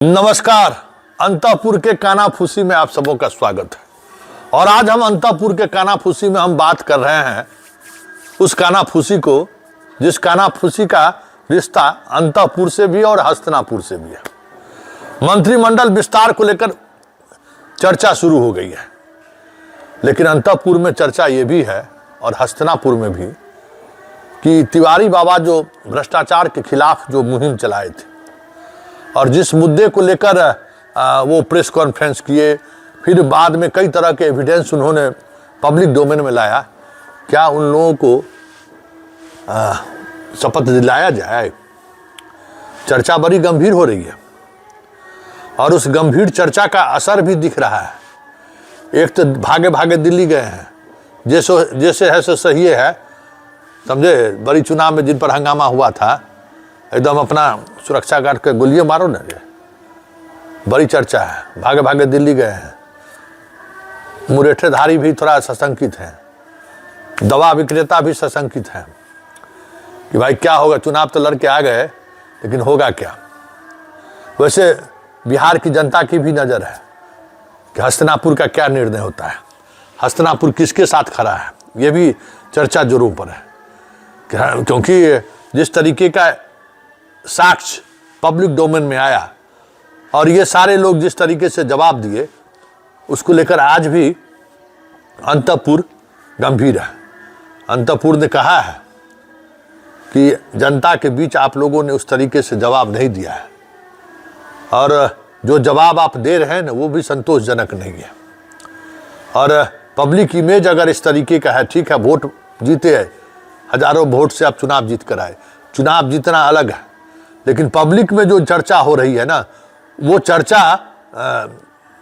नमस्कार। अंतापुर के कानाफूसी में आप सबों का स्वागत है। और आज हम अंतापुर के कानाफूसी में हम बात कर रहे हैं उस कानाफूसी को जिस कानाफूसी का रिश्ता अंतापुर से भी और हस्तिनापुर से भी है। मंत्रिमंडल विस्तार को लेकर चर्चा शुरू हो गई है, लेकिन अंतापुर में चर्चा ये भी है और हस्तिनापुर में भी कि तिवारी बाबा जो भ्रष्टाचार के खिलाफ जो मुहिम चलाए थे और जिस मुद्दे को लेकर वो प्रेस कॉन्फ्रेंस किए, फिर बाद में कई तरह के एविडेंस उन्होंने पब्लिक डोमेन में लाया, क्या उन लोगों को शपथ दिलाया जाए? चर्चा बड़ी गंभीर हो रही है और उस गंभीर चर्चा का असर भी दिख रहा है। एक तो भागे भागे दिल्ली गए हैं, जैसे है सो सही है, समझे। बड़ी चुनाव में जिन पर हंगामा हुआ था, एकदम अपना सुरक्षा गार्ड के गोलियां मारो ना रे, बड़ी चर्चा है। भागे भागे दिल्ली गए हैं। मुरेठेधारी भी थोड़ा सशंकित हैं, दवा विक्रेता भी सशंकित हैं कि भाई क्या होगा। चुनाव तो लड़के आ गए, लेकिन होगा क्या? वैसे बिहार की जनता की भी नज़र है कि हस्तिनापुर का क्या निर्णय होता है, हस्तिनापुर किसके साथ खड़ा है, ये भी चर्चा जोरों पर है। क्योंकि जिस तरीके का साक्ष्य पब्लिक डोमेन में आया और ये सारे लोग जिस तरीके से जवाब दिए, उसको लेकर आज भी अंतापुर गंभीर है। अंतापुर ने कहा है कि जनता के बीच आप लोगों ने उस तरीके से जवाब नहीं दिया है और जो जवाब आप दे रहे हैं ना, वो भी संतोषजनक नहीं है। और पब्लिक इमेज अगर इस तरीके का है, ठीक है, वोट जीते हैं, हजारों वोट से आप चुनाव जीत कर आए, चुनाव जीतना अलग है, लेकिन पब्लिक में जो चर्चा हो रही है ना, वो चर्चा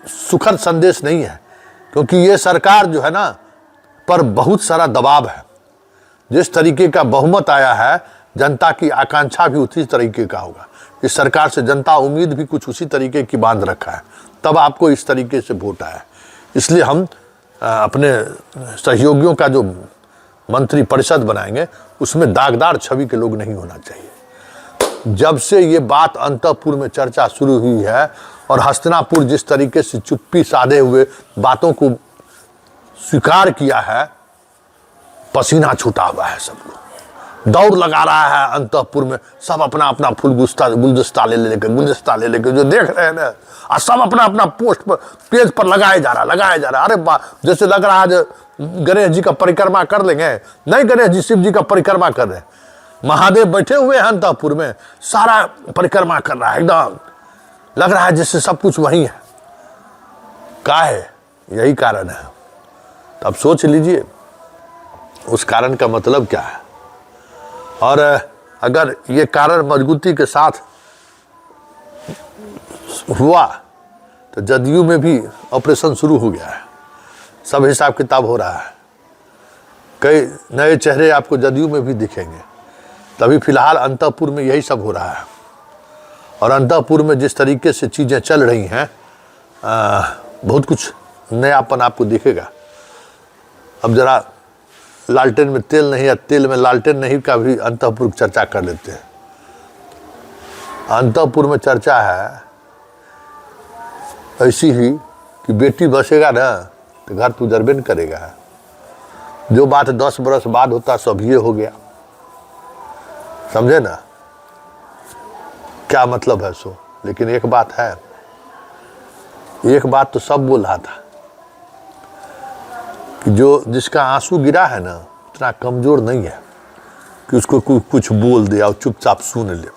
सुखद संदेश नहीं है। क्योंकि ये सरकार जो है ना, पर बहुत सारा दबाव है। जिस तरीके का बहुमत आया है, जनता की आकांक्षा भी उसी तरीके का होगा। इस सरकार से जनता उम्मीद भी कुछ उसी तरीके की बांध रखा है, तब आपको इस तरीके से वोट आया। इसलिए हम अपने सहयोगियों का जो मंत्री परिषद बनाएंगे, उसमें दागदार छवि के लोग नहीं होना चाहिए। जब से ये बात अंतापुर में चर्चा शुरू हुई है और हस्तिनापुर जिस तरीके से चुप्पी साधे हुए बातों को स्वीकार किया है, पसीना छूटा हुआ है। सब लोग दौड़ लगा रहा है अंतापुर में, सब अपना अपना फूल गुलदस्ता ले लेके जो देख रहे हैं ना, और सब अपना अपना पोस्ट पर पेज पर लगाया जा रहा। अरे वाह, जैसे लग रहा है गणेश जी का परिक्रमा कर लेंगे। नहीं, गणेश जी शिव जी का परिक्रमा कर रहे हैं। महादेव बैठे हुए हैं अंतापुर में, सारा परिक्रमा कर रहा है, एकदम लग रहा है जैसे सब कुछ वही है। क्या है? यही कारण है। तो अब सोच लीजिए उस कारण का मतलब क्या है। और अगर ये कारण मजबूती के साथ हुआ तो जदयू में भी ऑपरेशन शुरू हो गया है, सब हिसाब किताब हो रहा है। कई नए चेहरे आपको जदयू में भी दिखेंगे। तभी फिलहाल अंतापुर में यही सब हो रहा है। और अंतापुर में जिस तरीके से चीज़ें चल रही हैं, बहुत कुछ नयापन आपको दिखेगा। अब जरा लालटेन में तेल नहीं है, तेल में लालटेन नहीं का भी अंतापुर की चर्चा कर लेते हैं। अंतापुर में चर्चा है ऐसी ही कि बेटी बसेगा ना तो घर तू जरबेन करेगा। जो बात 10 बरस बाद होता सब ये हो गया, समझे ना क्या मतलब है सो। लेकिन एक बात है, एक बात तो सब बोल रहा था कि जो जिसका आंसू गिरा है ना, उतना कमजोर नहीं है कि उसको कुछ बोल दे और चुपचाप सुन ले।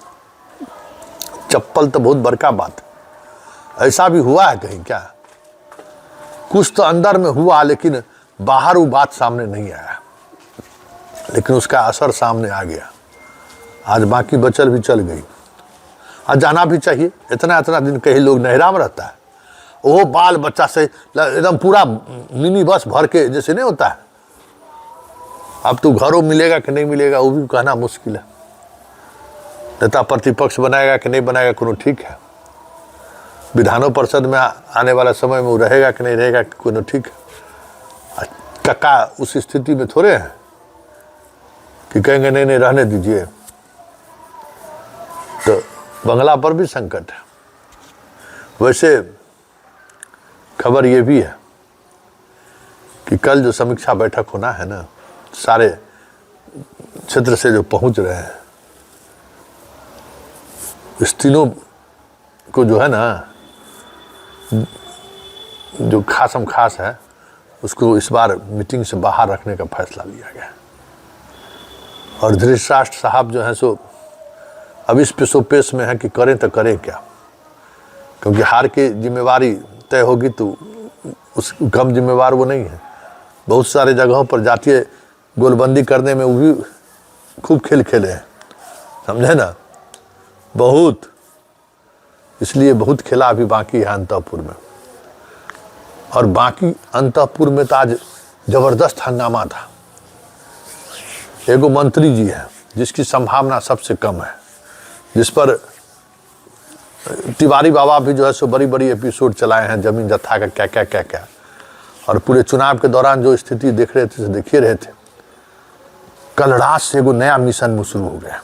चप्पल तो बहुत बड़का बात है। ऐसा भी हुआ है कहीं क्या? कुछ तो अंदर में हुआ, लेकिन बाहर वो बात सामने नहीं आया, लेकिन उसका असर सामने आ गया। आज बाकी बचल भी चल गई। आज जाना भी चाहिए। इतना दिन कहीं लोग नहरा में रहता है, वो बाल बच्चा से एकदम पूरा मिनी बस भर के जैसे नहीं होता है। अब तो घरों मिलेगा कि नहीं मिलेगा वो भी कहना मुश्किल है। नेता प्रतिपक्ष बनाएगा कि नहीं बनाएगा कोनो ठीक है। विधानों परिषद में आने वाला समय में वो रहेगा कि नहीं रहेगा कोनो ठीक है। कक्का उस स्थिति में थोड़े हैं कि कहेंगे नहीं रहने दीजिए। तो बंगला पर भी संकट है। वैसे खबर ये भी है कि कल जो समीक्षा बैठक होना है ना, सारे क्षेत्र से जो पहुंच रहे हैं, इस तीनों को जो है ना, जो खासम खास है उसको इस बार मीटिंग से बाहर रखने का फैसला लिया गया। और धृतराष्ट्र साहब जो हैं सो अब इस पेशोपेश में है कि करें तो करें क्या, क्योंकि हार की जिम्मेवारी तय होगी तो उस कम जिम्मेवार वो नहीं है। बहुत सारे जगहों पर जातीय गोलबंदी करने में वो भी खूब खेल खेले हैं, समझे ना, बहुत। इसलिए बहुत खेला अभी बाकी है अंतःपुर में। और बाकी अंतःपुर में तो आज जबरदस्त हंगामा था। एगो मंत्री जी है जिसकी संभावना सबसे कम है, जिस पर तिवारी बाबा भी जो है सो बड़ी बड़ी एपिसोड चलाए हैं, जमीन जत्था का क्या क्या क्या क्या। और पूरे चुनाव के दौरान जो स्थिति देख रहे थे, देखिए रहे थे। कल रात से एगो नया मिशन में शुरू हो गया।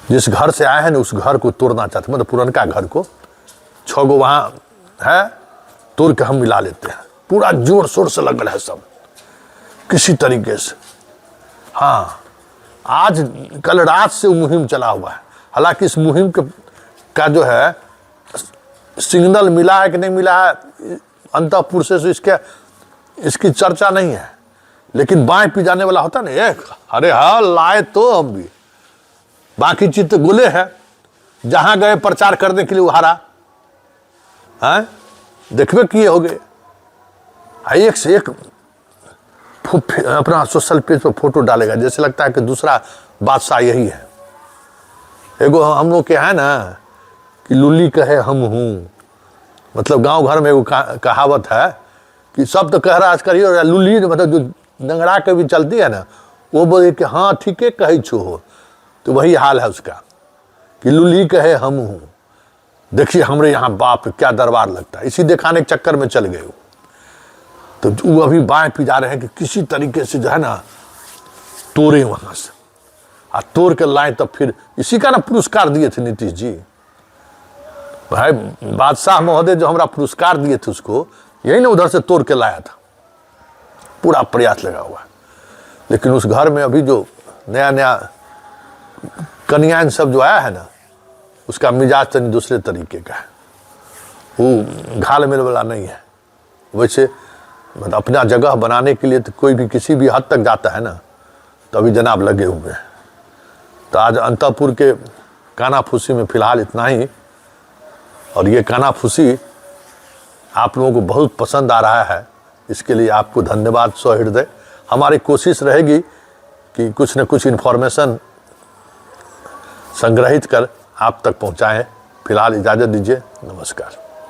जिस घर से आए हैं ना उस घर को तोड़ना चाहते, मतलब पुरनका घर को 6 गो वहाँ है, तोड़ के हम मिला लेते हैं। पूरा जोर शोर से लगल है सब किसी तरीके से। हाँ, आज कल रात से वो मुहिम चला हुआ है। हालांकि इस मुहिम का जो है सिग्नल मिला है कि नहीं मिला है अंतःपुर से इसकी चर्चा नहीं है, लेकिन बाएं पी जाने वाला होता ना एक, अरे हाँ लाए तो हम भी। बाकी चीज तो गोले है, जहां गए प्रचार करने के लिए वो हारा है, देखबे किए हो गए। एक से एक अपना सोशल पेज पर फोटो डालेगा, जैसे लगता है कि दूसरा बादशाह यही है। एगो हम लोग के है ना कि लुल्ली कहे हम हूँ, मतलब गांव घर में एगो कहावत है कि सब तो कह रहा आज करिए, और लुल्ली मतलब जो नंगड़ा के भी चलती है ना, वो बोले कि हाँ ठीक है कही छो हो। तो वही हाल है उसका कि लुल्ली कहे हम हूँ। देखिए हमरे यहाँ बाप क्या दरबार लगता है, इसी दिखाने के चक्कर में चल गए वो। तो वो अभी बाएं पी जा रहे हैं कि किसी तरीके से जो है ना तोड़े वहां से, और तोड़ के लाए। तब फिर इसी का ना पुरस्कार दिए थे नीतीश जी, भाई बादशाह महोदय जो हमारा पुरस्कार दिए थे उसको यही ना उधर से तोड़ के लाया था। पूरा प्रयास लगा हुआ है। लेकिन उस घर में अभी जो नया नया कन्यान सब जो आया है ना, उसका मिजाज तनी दूसरे तरीके का है। वो घाल मेल वाला नहीं है। वैसे मतलब अपना जगह बनाने के लिए तो कोई भी किसी भी हद तक जाता है ना, तो अभी जनाब लगे हुए हैं। तो आज अंतःपुर के कानाफूसी में फिलहाल इतना ही। और ये कानाफूसी आप लोगों को बहुत पसंद आ रहा है, इसके लिए आपको धन्यवाद सहृदय। हमारी कोशिश रहेगी कि कुछ न कुछ इन्फॉर्मेशन संग्रहित कर आप तक पहुंचाएं। फिलहाल इजाज़त दीजिए, नमस्कार।